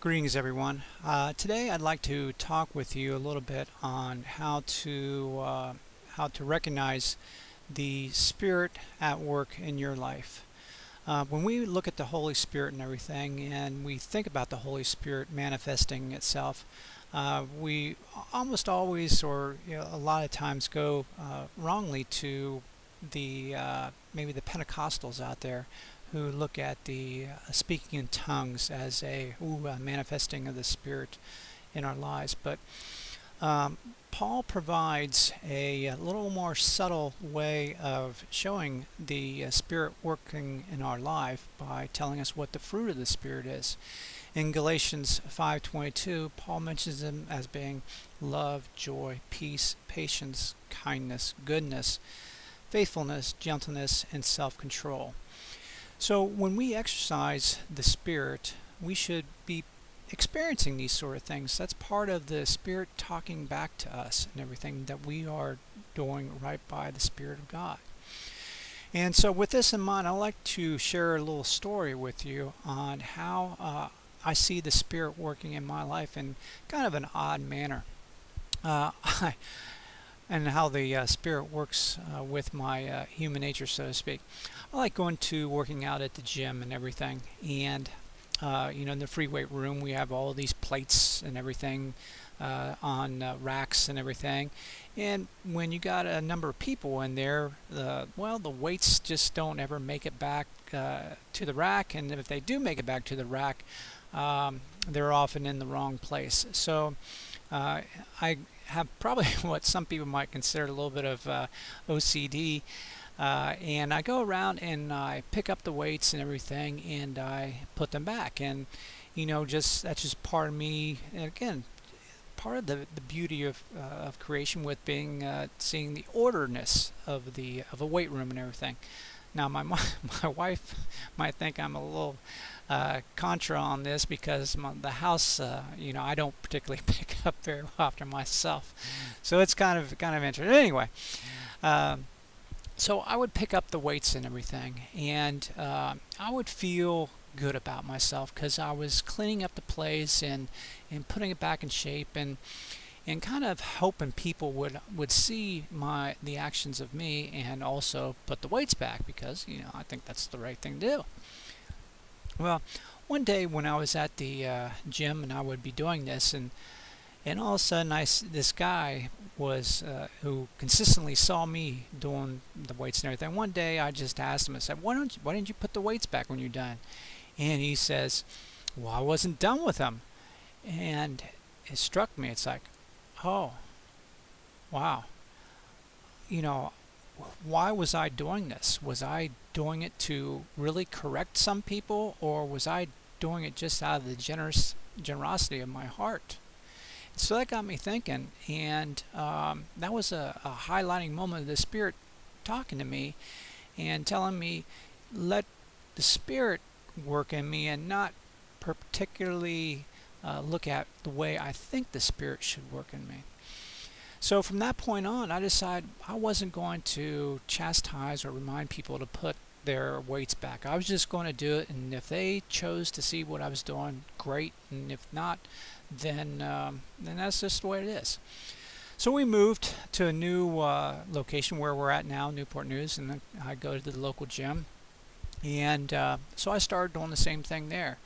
Greetings, everyone. Today, I'd like to talk with you a little bit on how to recognize the Spirit at work in your life. When we look at the Holy Spirit and everything, and we think about the Holy Spirit manifesting itself, we almost always, or a lot of times, go wrongly to the maybe the Pentecostals out there who look at the speaking in tongues as a manifesting of the Spirit in our lives. But um, Paul provides a little more subtle way of showing the Spirit working in our life by telling us what the fruit of the Spirit is. In Galatians 5:22, Paul mentions them as being love, joy, peace, patience, kindness, goodness, faithfulness, gentleness, and self-control. So when we exercise the Spirit, we should be experiencing these sort of things. That's part of the Spirit talking back to us and everything that we are doing right by the Spirit of God. And so with this in mind, I'd like to share a little story with you on how I see the Spirit working in my life in kind of an odd manner. Uh, and how the Spirit works with my human nature, so to speak. I like going to working out at the gym and everything, and in the free weight room we have all these plates and everything on racks and everything. And when you got a number of people in there, the weights just don't ever make it back to the rack, and if they do make it back to the rack, they're often in the wrong place. So I have probably what some people might consider a little bit of OCD, and I go around and I pick up the weights and everything, and I put them back. And just that's just part of me. And again, part of the beauty of creation with being seeing the orderedness of a weight room and everything. Now, my wife might think I'm a little contra on this because the house, I don't particularly pick up very often myself, so it's kind of interesting. Anyway, so I would pick up the weights and everything, and I would feel good about myself because I was cleaning up the place and putting it back in shape, and kind of hoping people would see the actions of me and also put the weights back because I think that's the right thing to do. Well, one day when I was at the gym and I would be doing this, and all of a sudden this guy was who consistently saw me doing the weights and everything. One day I just asked him, I said, why didn't you put the weights back when you're done? And he says, well, I wasn't done with them. And it struck me. It's like, oh, wow. Why was I doing this? Was I doing it to really correct some people, or was I doing it just out of the generosity of my heart? So that got me thinking, and that was a highlighting moment of the Spirit talking to me and telling me, let the Spirit work in me and not particularly look at the way I think the Spirit should work in me. So from that point on, I decided I wasn't going to chastise or remind people to put their weights back. I was just going to do it, and if they chose to see what I was doing, great, and if not, then that's just the way it is. So we moved to a new location where we're at now, Newport News, and then I go to the local gym, and so I started doing the same thing there.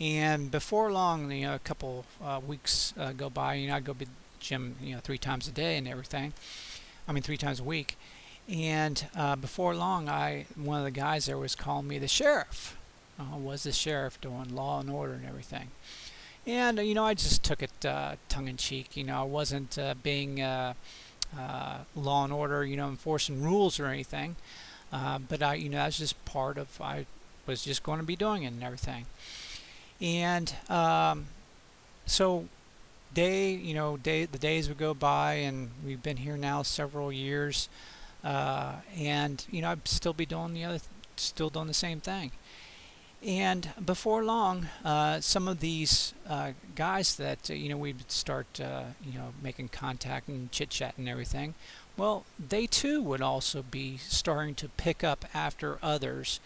And before long, a couple weeks go by, I'd go to the gym, 3 times a day and everything. I mean, 3 times a week. And before long, one of the guys there was calling me the sheriff. Was the sheriff doing law and order and everything? And I just took it tongue in cheek. I wasn't being law and order, enforcing rules or anything. But that's just part of I was just going to be doing it and everything. And so the days would go by, and we've been here now several years, and I'd still be doing still doing the same thing. And before long, some of these guys that we'd start making contact and chit chat and everything, well, they too would also be starting to pick up after others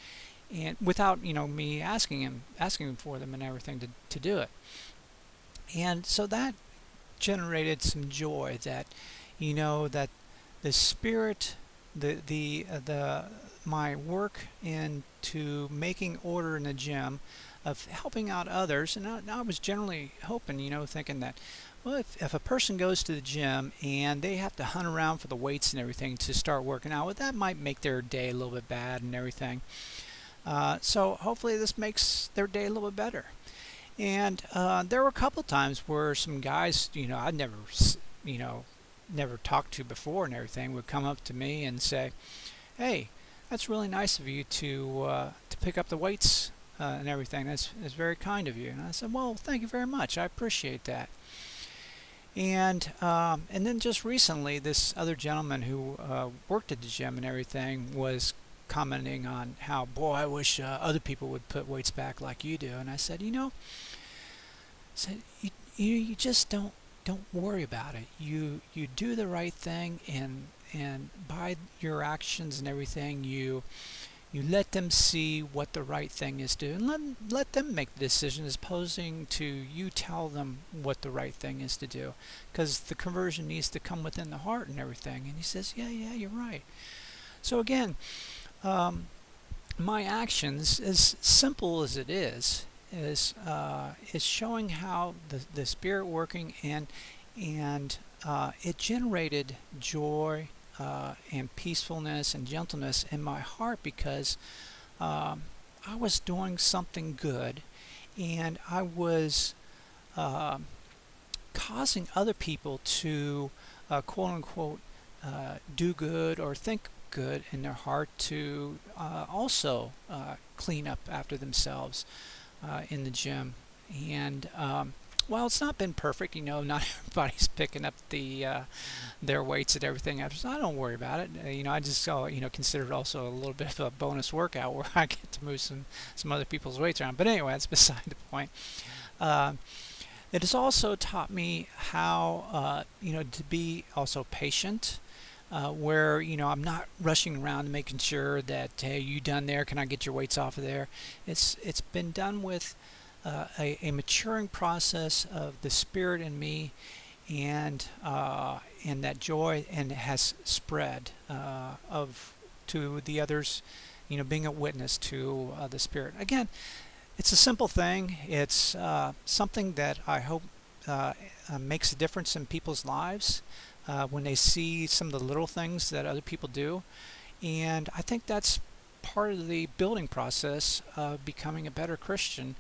and without me asking him for them and everything to do it. And so that generated some joy that that the spirit, the my work into making order in the gym, of helping out others. And I was generally hoping, thinking that, well, if a person goes to the gym and they have to hunt around for the weights and everything to start working out, well, that might make their day a little bit bad and everything. So hopefully this makes their day a little bit better. And there were a couple times where some guys, I'd never, you know, never talked to before and everything, would come up to me and say, "Hey, that's really nice of you to pick up the weights and everything. That's very kind of you." And I said, "Well, thank you very much. I appreciate that." And then just recently, this other gentleman who worked at the gym and everything was commenting on how, boy, I wish other people would put weights back like you do. And I said, you just don't worry about it. You do the right thing, and by your actions and everything, you let them see what the right thing is to do, and let them make the decision, as opposing to you tell them what the right thing is to do, because the conversion needs to come within the heart and everything. And he says, yeah, you're right. So again, my actions, as simple as it is showing how the Spirit working, and it generated joy and peacefulness and gentleness in my heart, because I was doing something good, and I was causing other people to quote unquote do good or think good in their heart, to also clean up after themselves in the gym. And well, it's not been perfect, not everybody's picking up their weights and everything after, so I don't worry about it. I just consider it also a little bit of a bonus workout where I get to move some other people's weights around. But anyway, that's beside the point. It has also taught me how to be also patient, where I'm not rushing around and making sure that, hey, you done there? Can I get your weights off of there? It's been done with a maturing process of the Spirit in me, and that joy, and it has spread to the others, being a witness to the Spirit. Again, it's a simple thing. It's something that I hope makes a difference in people's lives when they see some of the little things that other people do. And I think that's part of the building process of becoming a better Christian,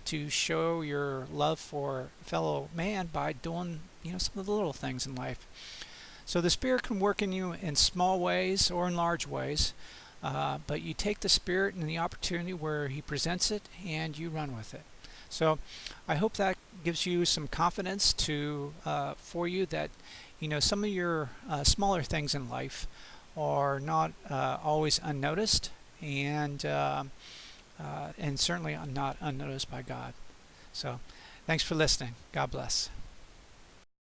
to show your love for fellow man by doing some of the little things in life. So the Spirit can work in you in small ways or in large ways, but you take the Spirit and the opportunity where He presents it, and you run with it. So I hope that gives you some confidence for you that some of your smaller things in life are not always unnoticed, and certainly not unnoticed by God. So thanks for listening. God bless.